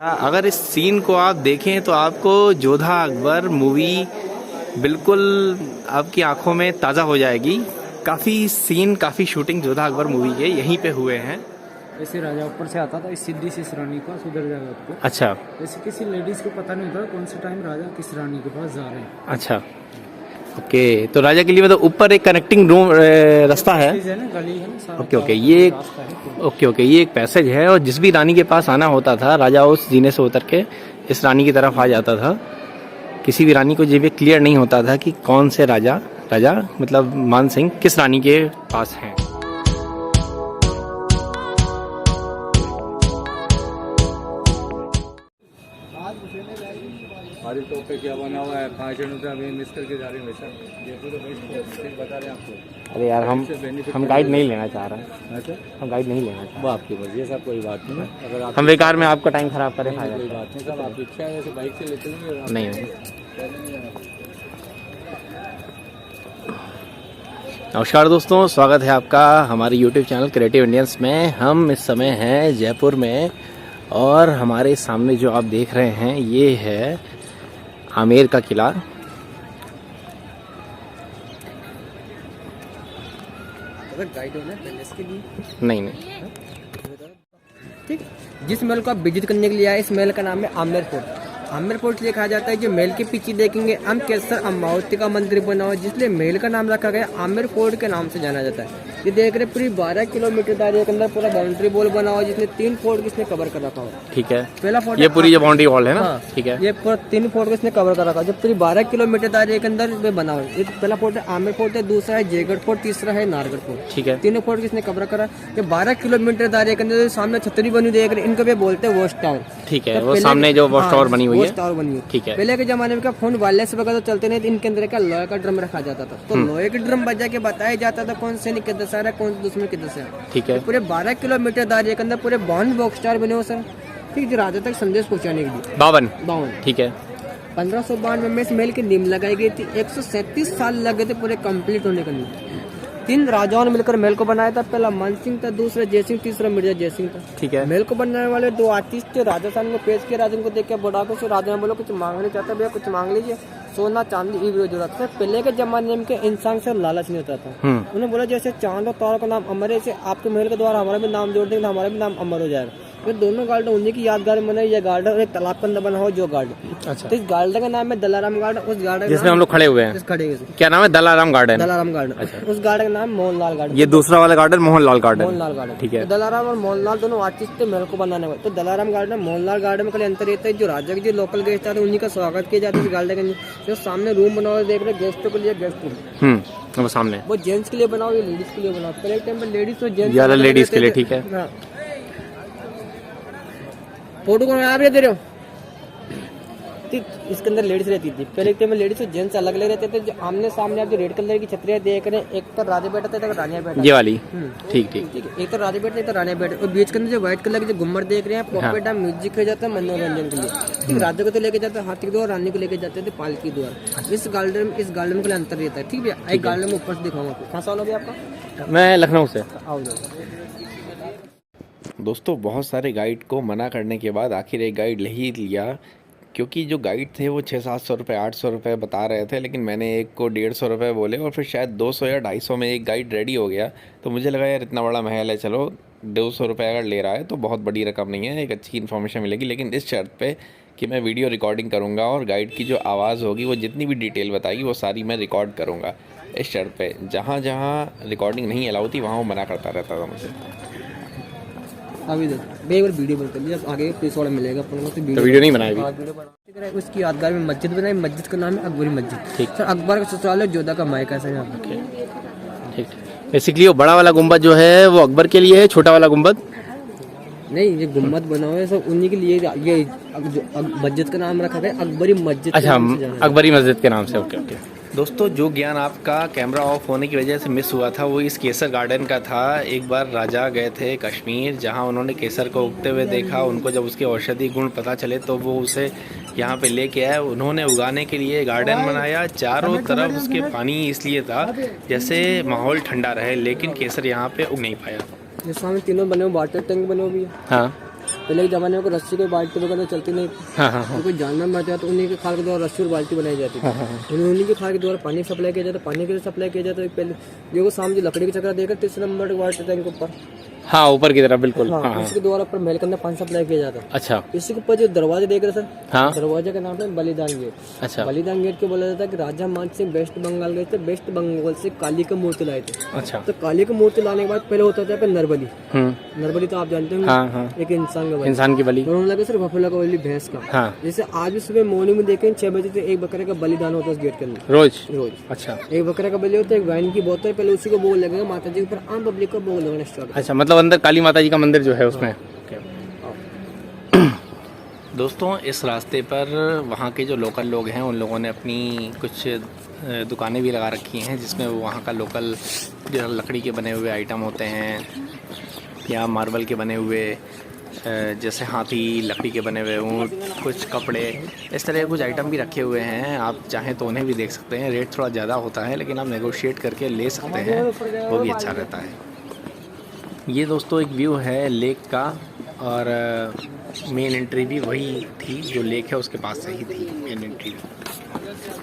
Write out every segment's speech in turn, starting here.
अगर इस सीन को आप देखें तो आपको जोधा अकबर मूवी बिल्कुल आपकी आंखों में ताज़ा हो जाएगी। काफ़ी शूटिंग जोधा अकबर मूवी के यहीं पे हुए हैं। ऐसे राजा ऊपर से आता था, इस सीधी से इस रानी के पास उधर जाएगा आपको। अच्छा, ऐसे किसी लेडीज को पता नहीं होता कौन सा टाइम राजा किस रानी के पास जा रहे हैं। अच्छा, ओके। तो राजा के लिए मतलब ऊपर एक कनेक्टिंग रूम रास्ता है। गली है ना सारा। ओके, ये एक पैसेज है और जिस भी रानी के पास आना होता था राजा उस जीने से उतर के इस रानी की तरफ आ जाता था। किसी भी रानी को ये भी क्लियर नहीं होता था कि कौन से राजा मतलब मान सिंह किस रानी के पास हैं। हमारी टॉप पे क्या बना हुआ है, 5 जनों से अभी मिस करके जा रहे हैं वैसा। जयपुर का बता रहे हैं आपको। अरे यार हम गाइड नहीं लेना चाह रहे हैं। अच्छा, हम गाइड नहीं लेना चाह रहे। वो आपकी मर्जी है साहब, कोई बात नहीं है। अगर आप हम बेकार में आपका टाइम खराब करें फायदा कोई बात नहीं साहब, आपकी इच्छा है वैसे बाइक से लेते हैं नहीं। नमस्कार दोस्तों, स्वागत है आपका हमारे YouTube चैनल क्रिएटिव इंडियंस में। हम इस समय हैं जयपुर में और हमारे सामने जो आप देख रहे हैं ये है आमेर का किला। गाइड होना है इसके लिए। नहीं ठीक, जिस महल को आप विजिट करने के लिए आए इस महल का नाम है आमेर फोर्ट। आमेर फोर्ट लिखा जाता है। जो महल के पीछे देखेंगे अमकेसर अम्बावती का मंदिर बना हुआ, जिसलिए महल का नाम रखा गया आमेर फोर्ट के नाम से जाना जाता है। ये देख रहे पूरी 12 किलोमीटर दायरे के अंदर पूरा बाउंड्री वॉल बना हुआ, जिसमें 3 फोर्ट इसने कवर कर रखा हुआ। ठीक है, पहला फोर्ट ये पूरी जो बाउंड्री वॉल है ना। हाँ, ठीक है, ये पूरा 3 फोर्ट को इसने कवर कर रखा है, जो पूरी 12 किलोमीटर दायरे के अंदर में बना हुआ है। ये पहला फोर्ट है आमेर फोर्ट है, दूसरा है जयगढ़ फोर्ट, तीसरा है नारगढ़ फोर्ट। ठीक है, तीनों फोर्ट किसने कवर करा। ये 12 किलोमीटर दायरे के अंदर सामने छतरी बनी देख रहे, इनको भी बोलते हैं वॉच टावर। ठीक है, वो सामने जो वॉच टावर बनी हुई है। टावर बनी हुई। ठीक है, पहले के जमाने में क्या फोन वायरलेस वगैरह चलते नहीं, इनके अंदर क्या लोहे का ड्रम रखा जाता था। तो लोहे के ड्रम बजा के बताया जाता था कौन सैनिक किधर से आ रहा है, कौन दुश्मन किधर से आ रहा है। ठीक है, पूरे 12 किलोमीटर दायरे के अंदर पूरे 52 बॉक्स टावर बने हुए सर। ठीक, जो राजा तक संदेश पहुंचाने के लिए 52। ठीक है, 1592 में इस महल की नींव लगाई गई थी। 137 साल लगे थे पूरे कंप्लीट होने के लिए। 3 राजाओं ने मिलकर महल को बनाया था। पहला मान सिंह था, दूसरा जय सिंह, तीसरा मिर्जा जय सिंह था। ठीक है। महल को बनाने वाले 2 आर्टिस्ट थे। राजा साहब को पेश किया, राजा को देख के बुढ़ापे से राजा ने बोला कुछ मांगना चाहता भैया, कुछ मांग लीजिए। सोना चांदी जरूरत था। पहले के जमाने में इंसान से लालच नहीं होता था। उन्होंने बोला जैसे चांद और तारों का नाम अमर है, ऐसे आपके महल के द्वारा हमारा भी नाम जोड़ देंगे, हमारा भी नाम अमर हो जाएगा। ये दोनों गार्डन उन्हीं की यादगार में बना। ये गार्डन और एक तालाब के अंदर बना हो जो गार्डन। अच्छा, तो इस गार्डन का नाम है दलाराम गार्डन। उस गार्डन जिसमें हम लोग खड़े हुए हैं, क्या नाम है? दलाराम गार्डन। दलाराम गार्डन। अच्छा, उस गार्डन का नाम मोहनलाल गार्डन। ये दूसरा वाला garden Mohanlal garden. Mohanlal garden, ठीक है। तो दलाराम और मोहनलाल दोनों आर्टिस्ट थे महल को बनाने वाले। तो दलाराम गार्डन मोहनलाल गार्डन में कल अंतर रहता है, जो राजा के जो लोकल गेस्ट आते हैं उन्हीं का स्वागत किया जाता है इस गार्डन के अंदर। जो सामने रूम बना हुआ देख रहे गेस्टों के लिए, गेस्ट रूम वो सामने वो जेंट्स के लिए बनाओ, ये लेडीज के लिए बनाओ। पहले टाइम में लेडीज और जेंट्स ज्यादा लेडीज के लिए। ठीक है, फोटो कौन आप दे रहे हो? इसके अंदर लेडीज रहती थी। पहले टाइम में लेडीज और जेंट्स अलग अलग रहते थे। जो आमने सामने आप जो रेड कलर की छतरियां देख रहे हैं, एक तो राजा बैठा था, एक रानिया बैठा। ये वाली। ठीक ठीक, एक तो राजा बैठा, एक तो रानिया बैठा। और बीच के अंदर जो व्हाइट कलर के जो गुम्मर देख रहे हैं, पॉकेट डाम म्यूजिक हो जाता है मनोरंजन के लिए। राजा को तो लेके जाते हाथी के द्वार, रानी को लेके जाते थे पालकी द्वार। इस गार्डन में अंतर रहता है। ठीक है, एक गार्डन में ऊपर से दिखाऊंगा। कहाँ साल हो गया आपका? मैं लखनऊ से। आओ दोस्तों, बहुत सारे गाइड को मना करने के बाद आखिर एक गाइड ले ही लिया, क्योंकि जो गाइड थे वो 600-700 रुपये 800 रुपये बता रहे थे, लेकिन मैंने एक को 150 रुपये बोले और फिर शायद 200 या 250 में एक गाइड रेडी हो गया। तो मुझे लगा यार इतना बड़ा महल है, चलो 200 रुपये अगर ले रहा है तो बहुत बड़ी रकम नहीं है, एक अच्छी इन्फॉर्मेशन मिलेगी। लेकिन इस शर्त पे कि मैं वीडियो रिकॉर्डिंग करूँगा और गाइड की जो आवाज़ होगी वो जितनी भी डिटेल बताएगी वो सारी मैं रिकॉर्ड करूँगा। इस शर्त पे जहाँ जहाँ रिकॉर्डिंग नहीं अलाउ थी वहाँ वो मना करता रहता था मुझे। अभी एक बार वीडियो बंद कर लिया, आगे पुलिस वाला मिलेगा अपन को। तो वीडियो नहीं बनाएगी। उसकी यादगार में मस्जिद बनाई। मस्जिद का नाम है अकबरी मस्जिद। ठीक सर, अकबर का ससुराल है, जोधा का मायका है यहाँ पर। ठीक, बेसिकली वो बड़ा वाला गुम्बद जो है वो अकबर के लिए है, छोटा वाला गुम्बद नहीं, ये गुम्बद बना हुआ है सब उन्हीं के लिए। ये मस्जिद का नाम रखा गया अकबरी मस्जिद। अच्छा, अकबरी मस्जिद के नाम से। ओके ओके दोस्तों, जो ज्ञान आपका कैमरा ऑफ होने की वजह से मिस हुआ था वो इस केसर गार्डन का था। एक बार राजा गए थे कश्मीर, जहां उन्होंने केसर को उगते हुए देखा। उनको जब उसके औषधि गुण पता चले तो वो उसे यहाँ पे लेके आए। उन्होंने उगाने के लिए गार्डन बनाया। चारों तरफ उसके पानी इसलिए था जैसे माहौल ठंडा रहे, लेकिन केसर यहाँ पे उग नहीं पाया। ये सामने तीनों बने हुए वाटर टैंक बने हुए भी है। हाँ, पहले के जमाने में कोई रस्सी कोई बाल्टी वगैरह चलती नहीं थी। हाँ हाँ हाँ तो कोई जानवर मर जाए तो उन्हीं के खाल के द्वारा रस्सी और बाल्टी बनाई जाती थी। उन्हीं के खाल के द्वारा पानी सप्लाई किया जाता, पानी के लिए सप्लाई किया जाता। पहले देखो सामने लकड़ी की चक्कर देकर 3 नंबर वाटर टैंक के ऊपर, हाँ ऊपर की तरफ बिल्कुल। हाँ हाँ इसके द्वारा ऊपर महल के अंदर पानी सप्लाई किया जाता। अच्छा इसी के ऊपर जो दरवाजे देख रहे सर, हाँ दरवाजे का नाम है बलिदान गेट। अच्छा बलिदान गेट को बोला जाता है कि राजा मान सिंह वेस्ट बंगाल गए थे, वेस्ट बंगाल से काली की मूर्ति लाए थे। अच्छा तो काली की मूर्ति लाने के बाद पहले होता था नरबली। नरबली तो आप जानते होंगे, हाँ हाँ एक इंसान का बलि। इंसान की बलि। उन्होंने लगा सिर्फ बफेलो का बलि, भैंस का। हाँ जैसे आज भी सुबह मॉर्निंग में देखें 6 बजे से एक बकरे का बलिदान होता है उस गेट के अंदर रोज। रोज। अच्छा एक बकरे का बलि होता है, एक वाइन की बोतल, पहले उसी को भोग लगेगा माता जी के ऊपर, आम पब्लिक को भोग लगना स्टार्ट। अच्छा मतलब अंदर काली माता जी का मंदिर जो है उसमें। दोस्तों इस रास्ते पर वहाँ के जो लोकल लोग हैं उन लोगों ने अपनी कुछ दुकानें भी लगा रखी हैं, जिसमें वो वहाँ का लोकल जो लकड़ी के बने हुए आइटम होते हैं या मार्बल के बने हुए, जैसे हाथी, लकड़ी के बने हुए ऊँट, कुछ कपड़े, इस तरह के कुछ आइटम भी रखे हुए हैं। आप चाहें तो उन्हें भी देख सकते हैं। रेट थोड़ा ज़्यादा होता है लेकिन आप नेगोशिएट करके ले सकते हैं, वो भी अच्छा रहता है। ये दोस्तों एक व्यू है लेक का, और मेन एंट्री भी वही थी, जो लेक है उसके पास से ही थी मेन एंट्री।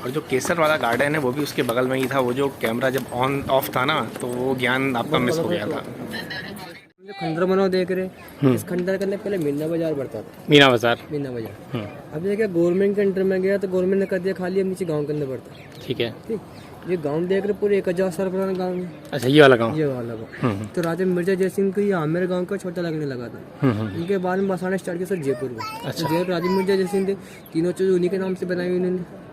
और जो केसर वाला गार्डन है वो भी उसके बगल में ही था। वो जो कैमरा जब ऑन ऑफ था ना तो वो ज्ञान आपका मिस हो गया था। जो खंडर बनाओ देख रहे, इस खंडर के अंदर पहले मीना बाजार पड़ता था। मीना बाजार। मीना बाजार अब देखिए गवर्नमेंट के अंडर में गया तो गवर्नमेंट ने कर दिया खाली, अब नीचे गाँव के अंदर पड़ता है। ठीक है। ठीक, ये गांव देख रहे पूरे 1000 साल पुराना गांव है। अच्छा ये वाला गाँव। ये वाला गाँव तो राजा मिर्जा जयसिंह को ये आमेर गांव का छोटा लगने लगा था। इनके बाद में बसाना स्टार्ट किया सर जयपुर में। अच्छा। जयपुर राजा मिर्जा जयसिंह थे, तीनों चीज उन्हीं के नाम से बनाई उन्होंने।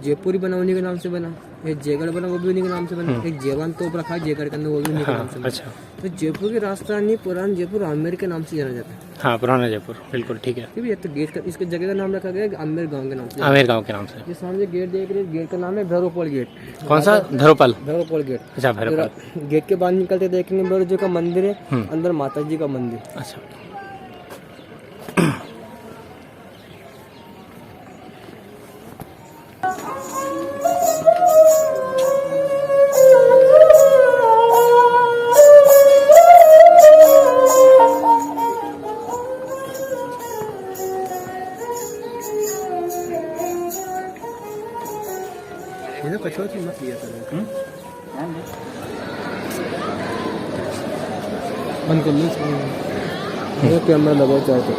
जयपुर ही बना उन्हीं के नाम से बना, एक जयगढ़ बना वो भी उन्हीं के नाम से बना, एक जयवान तोप रखा है जयगढ़ के अंदर वो भी उन्हीं के नाम से बना। अच्छा तो जयपुर की राजधानी पुराना जयपुर आमेर के नाम से जाना जाता है। हाँ पुराना जयपुर बिल्कुल ठीक है। ठीक है, तो गेट का इसके जगह का नाम रखा गया आमेर गाँव के नाम से। आमेर गाँव के नाम से। ये सामने गेट देख रहे, गेट का नाम है भैरवपोल गेट। कौन सा? धरोपल। भैरवपोल गेट। अच्छा भैरवपाल। गेट के बाहर निकलते देखेंगे भैरव जी का मंदिर है, अंदर माता जी का मंदिर। अच्छा ये कचौड़ की मत लिया करो। बंद कर ली ये कैमरा लगा चाहते।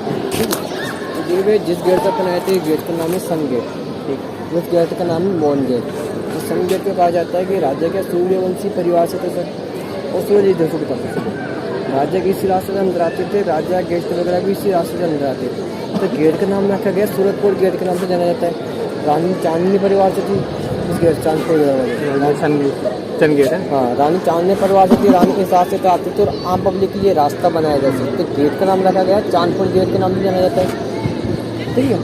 ये जिस गेट तक बनाए थे गेट का नाम है सन गेट। ठीक, उस गेट का नाम है मौन गेट। तो सन गेट को कहा जाता है कि राजा के सूर्यवंशी परिवार से थे सर, और सूर्य देखो बताते थे राजा के इसी रास्ते से अंदर आते थे, राजा गेस्ट वगैरह भी इसी रास्ते से अंदर आते थे। तो गेट का नाम रखा गया सूरतपुर गेट के नाम से जाना जाता है। रानी चांदनी परिवार से थी इस गेट, चांदपुर चंद गेट है। हाँ, रानी चांदनी परिवार से थी, रानी के हिसाब से तो आते थे और आम पब्लिक के लिए रास्ता बनाया जाता है। तो गेट का नाम रखा गया चांदपुर गेट के नाम से जाना जाता है। ठीक है,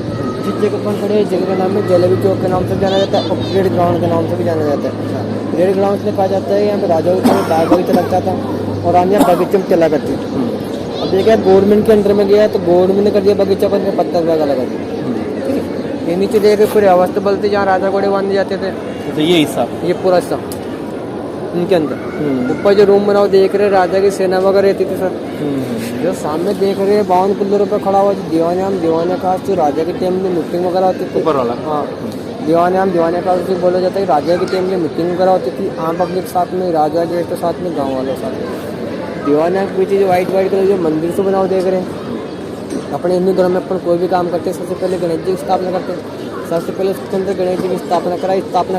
जिस जगह पर खड़े जगह का नाम है जलेबी चौक के नाम से जाना जाता है, और परेड ग्राउंड के नाम से भी जाना जाता है। परेड ग्राउंड से कहा जाता है यहाँ पे राजाओं का बाग बगीचा लगता था और रानियाँ बगीचे में चला करती थी। अब देखिए गवर्नमेंट के अंडर में गया तो गवर्नमेंट ने कर दिया बगीचा पर 75 रुपये का लगा दिया। ये नीचे देखे पूरे अवस्था बलती जहाँ राजा घोड़े बांधे जाते थे, तो ये हिस्सा, ये पूरा हिस्सा इनके अंदर। ऊपर जो रूम बनाओ देख रहे राजा की सेना वगैरह रहती थी सर। जो सामने देख रहे 52 पिल्लरों पर खड़ा हुआ दीवाने खास जो राजा के टाइम में मीटिंग वगैरह होती थी। ऊपर वाला हाँ, दीवाने खास उसे बोला जाता है कि राजा के टाइम में मीटिंग वगैरह होती थी, आम पब्लिक साथ में, राजा गेस्ट के साथ में, गाँव वालों साथ में। दीवाने के पीछे जो वाइट कलर जो मंदिर से बनाओ देख रहे हैं। अपने हिंदू धर्म में अपन कोई भी काम करते सबसे पहले गणेश जी की स्थापना करते हैं। सबसे पहले उसके अंदर गणेश जी की स्थापना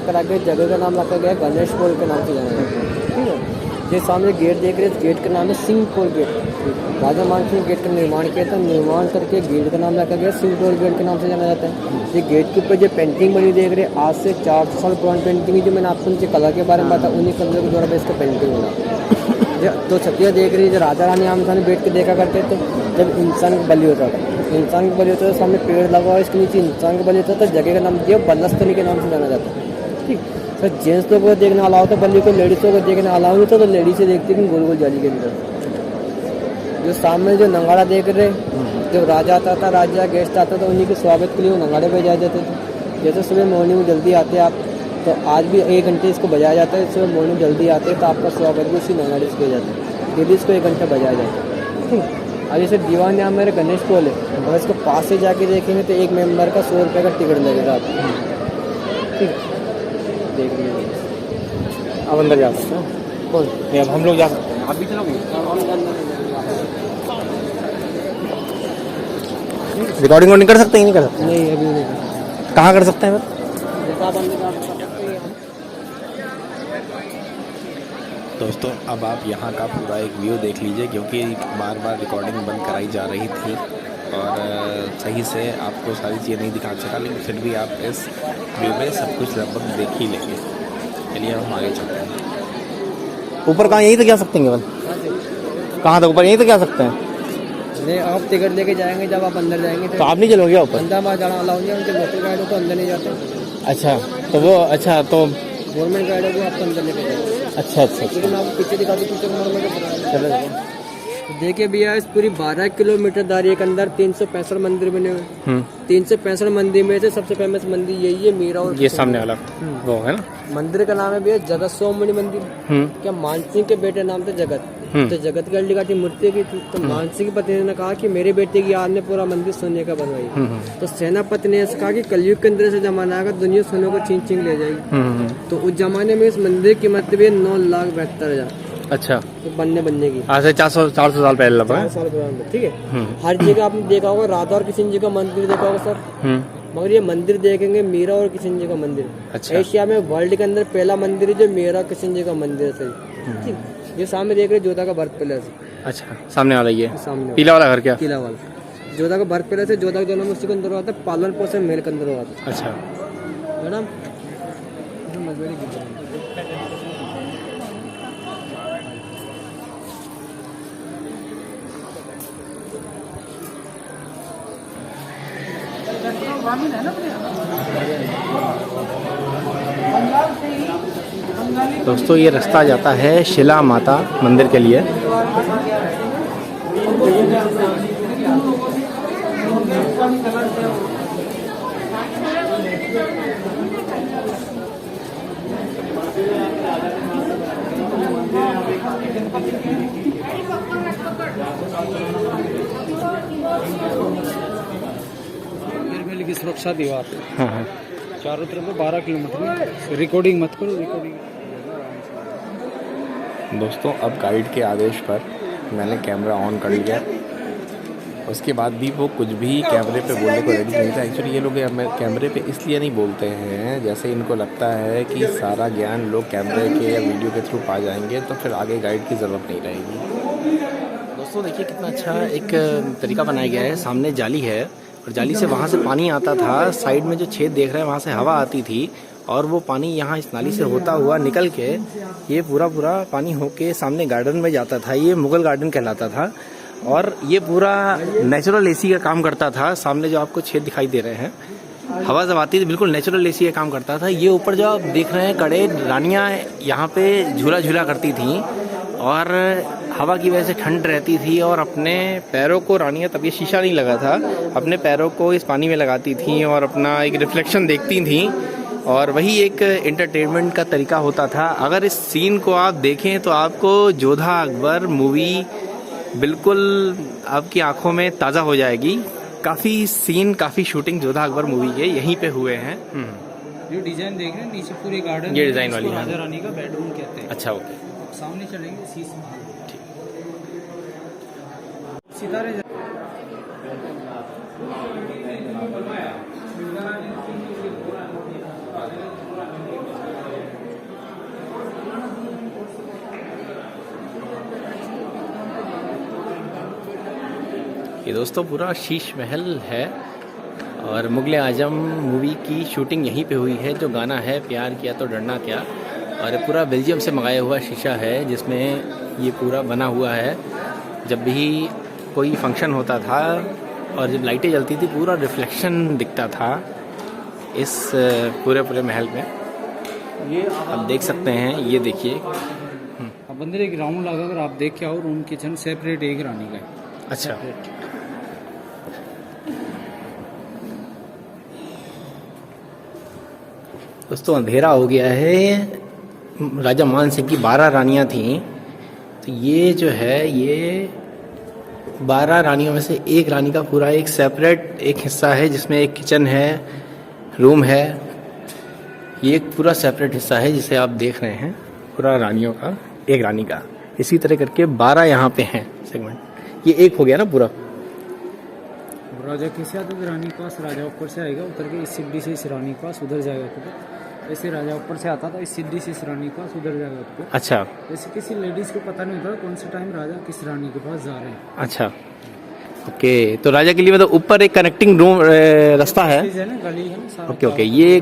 करा के जगह का नाम रखा गया गणेश पोल के नाम से जाना जाता है। ठीक है, ये सामने गेट देख रहे हैं, गेट का नाम है सिंह पोल गेट। राजा मान सिंह गेट का निर्माण किया था, निर्माण करके गेट का नाम रखा गया सिंह पोल गेट के नाम से जाना जाता है। ये गेट के ऊपर जो पेंटिंग बनी देख रहे हैं आज से 400 साल पुरानी पेंटिंग, जो मैंने आपको नीचे कला के बारे में बताया उन्हीं कलर के द्वारा इसका पेंटिंग बना। जो छतिया देख रही है जो राजा रानी आम खाने बैठ के देखा करते थे जब इंसान का बलि होता था। इंसान का बलि होता था, सामने पेड़ लगा हुआ इसके नीचे इंसान का बलि होता था, जगह का नाम दिया बलस्तली के नाम से जाना जाता है। ठीक सर, जेंट्स लोगों को देखने अलाउ था बलि को, लेडीज़ों को देखने अलाउ नहीं था, तो लेडीज से देखती थी गोल गोल जाली के अंदर। जो सामने जो नगाड़ा देख रहे, जब राजा आता था, राजा गेस्ट आता था, उन्हीं के स्वागत के लिए वो नगाड़े बजाए जाते थे। जैसे सुबह मॉर्निंग में जल्दी आते आप तो आज भी 1 घंटे इसको बजाया जाता है। सुबह मॉर्निंग जल्दी आते हैं तो आपका स्वागत भी उसी नगाड़े से किया जाता है। लेडीज़ को 1 घंटा बजाया जाता है। ठीक, और जैसे दीवान यहाँ मेरे गणेश पोल है, और इसको पास से जाके देखेंगे तो एक मेंबर का 100 रुपये का टिकट लगेगा आपको। ठीक है, देख लीजिए। अब अंदर जा सकते हैं? कौन? नहीं, अब हम लोग जा सकते हैं। आप भी चलोगे? रिकॉर्डिंग वॉर्डिंग कर सकते हैं, नहीं कर सकते? नहीं, अभी नहीं। कहाँ कर सकते हैं फिर? जैसा आप अंदर जा सकते हैं। दोस्तों अब आप यहाँ का पूरा एक व्यू देख लीजिए, क्योंकि बार बार रिकॉर्डिंग बंद कराई जा रही थी और सही से आपको सारी चीज़ें नहीं दिखा सका, लेकिन फिर भी आप इस व्यू में सब कुछ लगभग देख ही लेंगे। चलिए हम आगे चलते हैं। ऊपर कहाँ, यहीं तक जा सकते हैं केवल? कहाँ तक ऊपर, यहीं तक जा सकते हैं? नहीं, आप टिकट लेके जाएंगे, जब आप अंदर जाएंगे तो आप नहीं चलोगे ऊपर? अंदर हमारा जाना अलाउ नहीं है, उनके लोकल गाइड हो तो अंदर नहीं जाते। अच्छा, तो वो अच्छा तो गवर्नमेंट गाइड है वो आपको अंदर लेके जाएंगे। अच्छा अच्छा लेकिन मैं आपको पीछे दिखा दूँ, पीछे चलो। देखिए भैया, इस पूरी 12 किलोमीटर दायरे के अंदर 365 मंदिर बने हुए। 365 मंदिर में से सबसे फेमस मंदिर यही है, मीरा और ये सामने वाला वो है ना? मंदिर का नाम है भैया जगत सोममणि मंदिर। क्या मानसिंह के बेटे नाम थे जगत, तो जगत की हड्डी काटी मूर्ति की थी, तो मानसिंह के पति ने कहा कि मेरे बेटे की याद में पूरा मंदिर सोने का बनवाई। तो सेनापति ने ऐसा कहा कि कलयुग के अंदर से जमाना आएगा, दुनिया सोने को छीन छीन ले जाएगी। तो उस जमाने में इस मंदिर की कीमत भी 9,72,000। अच्छा, तो बनने की आज से 400 साल पहले लगा 4 साल पुराना। ठीक है, हर जगह आपने देखा होगा राधा और किशन जी का मंदिर देखा होगा सर, मगर ये मंदिर देखेंगे मीरा और किशन जी का मंदिर। अच्छा। एशिया में वर्ल्ड के अंदर पहला मंदिर है जो मीरा किशन जी का मंदिर है। सही, ठीक। ये सामने देख रहे जोधा का बर्थ पैलेस। अच्छा, सामने वाला ये सामने पीला वाला घर क्या? किला वाला जोधा का बर्थ पैलेस है। जोधा का जन्म उसी के अंदर हुआ था, पालन पोषण महल के अंदर हुआ था। अच्छा, मैडम दोस्तों ये रास्ता जाता है शिला माता मंदिर के लिए। की सुरक्षा दीवार हाँ हाँ, चारों तरफ 12 किलोमीटर। रिकॉर्डिंग मत करो, रिकॉर्डिंग। दोस्तों अब गाइड के आदेश पर मैंने कैमरा ऑन कर लिया, उसके बाद भी वो कुछ भी कैमरे पे बोलने को रेडी नहीं था। एक्चुअली ये लोग कैमरे पे इसलिए नहीं बोलते हैं, जैसे इनको लगता है कि सारा ज्ञान लोग कैमरे के या वीडियो के थ्रू पा जाएंगे तो फिर आगे गाइड की ज़रूरत नहीं रहेगी। दोस्तों देखिए कितना अच्छा एक तरीका बनाया गया है। सामने जाली है और जाली से वहाँ से पानी आता था, साइड में जो छेद देख रहे हैं वहाँ से हवा आती थी और वो पानी यहाँ इस नाली से होता हुआ निकल के ये पूरा पानी होके सामने गार्डन में जाता था। ये मुगल गार्डन कहलाता था और ये पूरा नेचुरल एसी का काम करता था। सामने जो आपको छेद दिखाई दे रहे हैं, हवा जब आती थी बिल्कुल नेचुरल एसी का काम करता था। ये ऊपर जो आप देख रहे हैं कड़े रानियाँ यहाँ पे झूला करती थी और हवा की वजह से ठंड रहती थी और अपने पैरों को रानियाँ, तब ये शीशा नहीं लगा था, अपने पैरों को इस पानी में लगाती थी और अपना एक रिफ्लेक्शन देखती थी और वही एक एंटरटेनमेंट का तरीका होता था। अगर इस सीन को आप देखें तो आपको जोधा अकबर मूवी बिल्कुल आपकी आंखों में ताज़ा हो जाएगी। काफ़ी सीन, काफ़ी शूटिंग जोधा अकबर मूवी के यहीं पे हुए हैं। जो डिजाइन देख रहे हैं नीचे पूरे गार्डन, ये डिजाइन वाली राजा रानी का बेडरूम कहते हैं। अच्छा, ओके, सामने चलेंगे सितारे। ये दोस्तों पूरा शीश महल है और मुगल आजम मूवी की शूटिंग यहीं पे हुई है। जो गाना है प्यार किया तो डरना क्या, और ये पूरा बेल्जियम से मंगाया हुआ शीशा है जिसमें ये पूरा बना हुआ है। जब भी कोई फंक्शन होता था और जब लाइटें जलती थी पूरा रिफ्लेक्शन दिखता था इस पूरे महल में। ये आप देख सकते हैं, ये देखिए। अब अंदर एक राउंड लगा कर आप देख के आओ, रूम किचन सेपरेट एक रानी का। अच्छा, दोस्तों अंधेरा हो गया है। राजा मान सिंह की 12 रानियां थी, तो ये जो है ये 12 रानियों में से एक रानी का पूरा एक सेपरेट एक हिस्सा है जिसमें एक किचन है, रूम है। ये एक पूरा सेपरेट हिस्सा है जिसे आप देख रहे हैं, पूरा रानियों का, एक रानी का। इसी तरह करके 12 यहाँ पे हैं सेगमेंट। ये एक हो गया ना पूरा। राजा कैसे आता है? रानी के पास राजा ऊपर से आएगा, उतर के इस सीढ़ी से इस रानी के पास उधर जाएगा ऊपर। ऐसे राजा ऊपर से आता था, इस सीढ़ी से इस रानी के पास उधर जाएगा ऊपर। अच्छा ऐसे किसी लेडीज को पता नहीं होता कौन से टाइम राजा किस रानी के पास जा रहे हैं। अच्छा, ओके। तो राजा के लिए मतलब ऊपर एक कनेक्टिंग रूम रास्ता है। है ना, गली है ना सारा। ओके ये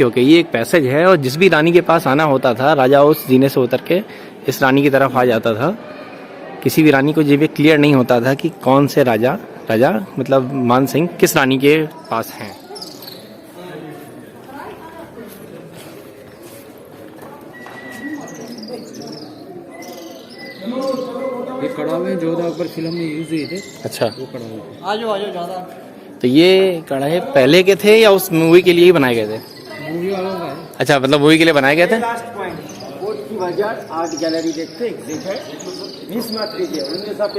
ओके ये एक पैसेज है, और जिस भी रानी के पास आना होता था राजा उस जीने से उतर के इस रानी की तरफ आ जाता था। किसी भी रानी को ये क्लियर नहीं होता था कि कौन से राजा मतलब मान सिंह किस रानी के पास हैं। ये कड़ावे जोधा ऊपर फिल्म में यूज हुए थे। अच्छा, वो कड़ावे आजो ज्यादा। तो ये कढ़ाई पहले के थे या उस मूवी के लिए ही बनाए गए थे? मूवी वालों का है। अच्छा, मतलब मूवी के लिए बनाए गए थे। लास्ट पॉइंट कोर्ट की बाजार आर्ट गैलरी देखते एग्जिट है, मिस मत कीजिए, उनके साथ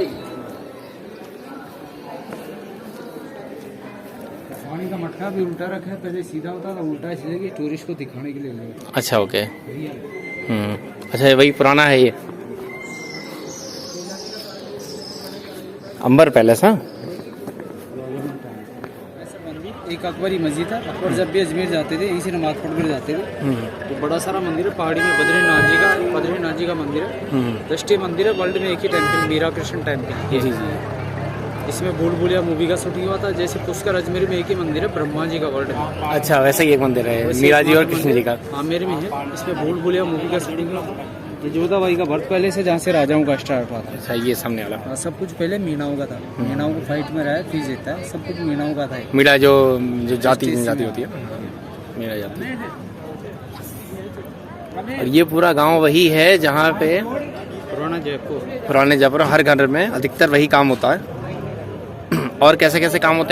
पानी का मटका भी उल्टा रखा है, पहले सीधा होता था, उल्टा इसलिए कि टूरिस्ट को दिखाने के लिए लगा। अच्छा, ओके। अच्छा, वही पुराना है ये अंबर पैलेस। हाँ, एक अकबरी मस्जिद था। अकबर जब भी अजमेर जाते थे यहीं से नमाज पढ़कर जाते थे। तो बड़ा सारा मंदिर है पहाड़ी में, बद्रीनाथ जी का मंदिर है। 10 मंदिर है वर्ल्ड में, एक ही टेम्पल मीरा कृष्ण टेम्पल। जी। इसमें भूल भुलैया मूवी का शूटिंग हुआ था। जैसे पुष्कर अजमेर में एक ही मंदिर है ब्रह्मा जी का वर्ल्ड में। अच्छा, वैसे ही एक मंदिर है मीरा जी और कृष्ण जी का। आमेर में है। इसमें भूल भुलैया मूवी का शूटिंग हुआ था। ये जोधाबाई का बर्थ पैलेस है जहाँ से राजाओं का स्टार्ट हुआ था। अच्छा, ये सामने वाला सब कुछ पहले मीनाओं का था। मीनाओं को फाइट में रहा फीस देता है, सब कुछ मीनाओं का था। मीरा जो जाति होती है, मीरा जाति। और ये पूरा गांव वही है जहाँ पे पुराने जयपुर हर घर में अधिकतर वही काम होता है। और कैसे कैसे काम होते हैं